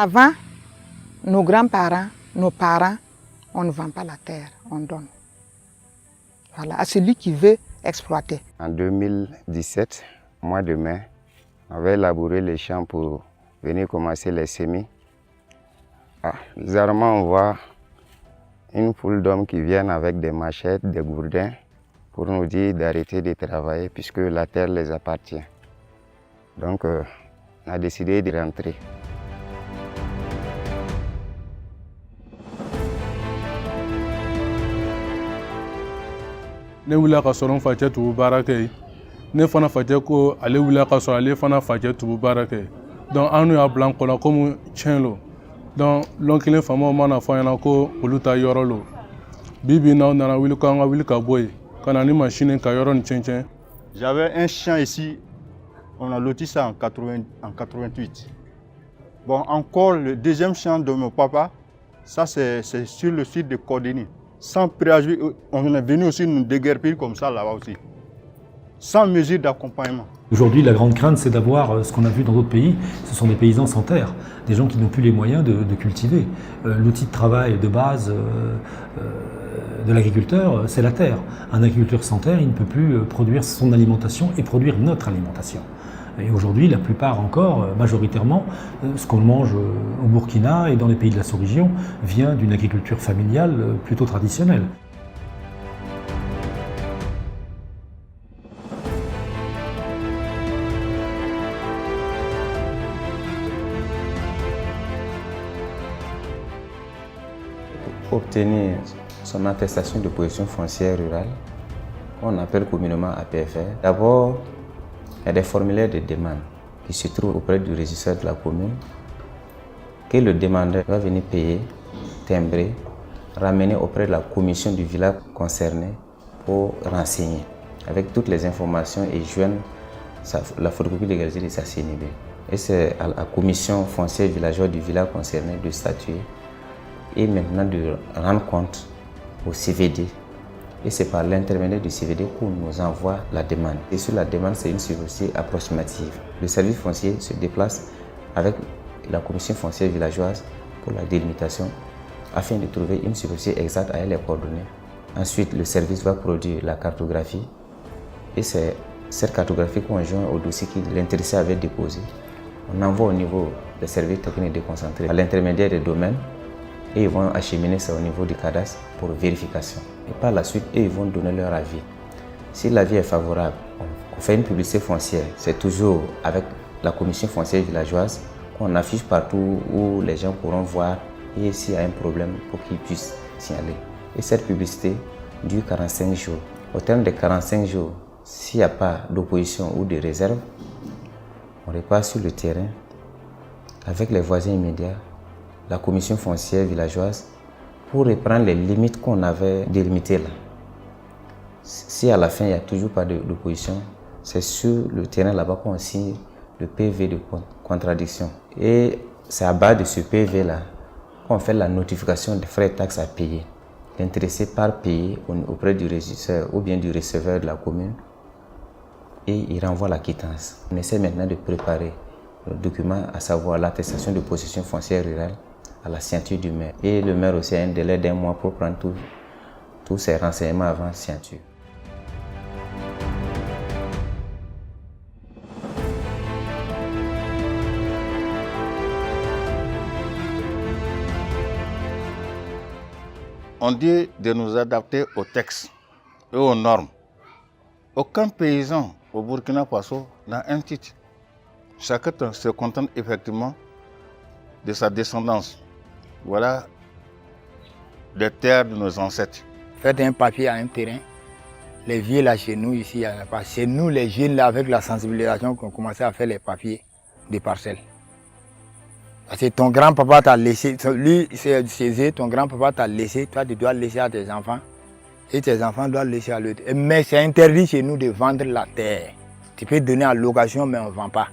Avant, nos grands-parents, nos parents, on ne vend pas la terre, on donne. Voilà, à celui qui veut exploiter. En 2017, mois de mai, on avait labouré les champs pour venir commencer les semis. Bizarrement, on voit une foule d'hommes qui viennent avec des machettes, des gourdins, pour nous dire d'arrêter de travailler puisque la terre les appartient. Donc, on a décidé de rentrer. Ne wulila ka sɔrɔ n facɛ tugu baara kɛ yen ne fana facɛ ko ale wulila ka sɔrɔ ale fana facɛ tugu baara kɛ yen donc an n'u y'a bila an kɔnɔ komi tiɲɛ lo donc lɔn kelen faamaw mana fɔ an ɲɛna ko olu ta yɔrɔ lo bi bi in na u nana wuli k'an ka wuli ka bɔ yen ka na ni machine ka yɔrɔ nin cɛncɛn. J'avais un champ ici, on a loti ça en 88. Bon, encore le deuxième champ de mon papa, ça c'est sur le site de Cordini. Sans préavis, on est venu aussi nous déguerpir comme ça là-bas aussi, sans mesure d'accompagnement. Aujourd'hui, la grande crainte, c'est d'avoir ce qu'on a vu dans d'autres pays, ce sont des paysans sans terre, des gens qui n'ont plus les moyens de cultiver. L'outil de travail de base de l'agriculteur, c'est la terre. Un agriculteur sans terre, il ne peut plus produire son alimentation et produire notre alimentation. Et aujourd'hui, la plupart encore, majoritairement, ce qu'on mange au Burkina et dans les pays de la sous-région vient d'une agriculture familiale plutôt traditionnelle. Pour obtenir son attestation de position foncière rurale, qu'on appelle communément APFR, d'abord, il y a des formulaires de demande qui se trouvent auprès du régisseur de la commune que le demandeur va venir payer, timbrer, ramener auprès de la commission du village concerné pour renseigner avec toutes les informations et joindre la photocopie légalisée de sa CNB. Et c'est à la commission foncière villageoise du village concerné de statuer et maintenant de rendre compte au CVD. Et c'est par l'intermédiaire du CVD qu'on nous envoie la demande. Et sur la demande, c'est une superficie approximative. Le service foncier se déplace avec la commission foncière villageoise pour la délimitation afin de trouver une superficie exacte à elle les coordonnées. Ensuite, le service va produire la cartographie et c'est cette cartographie qu'on joint au dossier que l'intéressé avait déposé. On envoie au niveau des services techniques déconcentrés à l'intermédiaire des domaines et ils vont acheminer ça au niveau du cadastre pour vérification. Et par la suite, ils vont donner leur avis. Si l'avis est favorable, on fait une publicité foncière. C'est toujours avec la commission foncière villageoise qu'on affiche partout où les gens pourront voir et s'il y a un problème pour qu'ils puissent signaler. Et cette publicité dure 45 jours. Au terme de 45 jours, s'il n'y a pas d'opposition ou de réserve, on repart sur le terrain avec les voisins immédiats, la commission foncière villageoise, pour reprendre les limites qu'on avait délimitées là. Si à la fin il n'y a toujours pas d'opposition, c'est sur le terrain là-bas qu'on signe le PV de contradiction. Et c'est à base de ce PV là qu'on fait la notification des frais et taxes à payer. L'intéressé part payer auprès du régisseur ou bien du receveur de la commune et il renvoie la quittance. On essaie maintenant de préparer le document, à savoir l'attestation de possession foncière rurale, à la signature du maire. Et le maire aussi a un délai d'1 mois pour prendre tous ces renseignements avant signature. On dit de nous adapter aux textes et aux normes. Aucun paysan au Burkina Faso n'a un titre. Chacun se contente effectivement de sa descendance. Voilà les terres de nos ancêtres. Faites un papier à un terrain. Les vieux là chez nous ici, c'est nous les jeunes là avec la sensibilisation qu'on commençait à faire les papiers des parcelles. Parce que ton grand-papa t'a laissé, lui c'est césé, ton grand-papa t'a laissé, toi tu dois laisser à tes enfants. Et tes enfants doivent laisser à l'autre. Mais c'est interdit chez nous de vendre la terre. Tu peux donner à location mais on ne vend pas.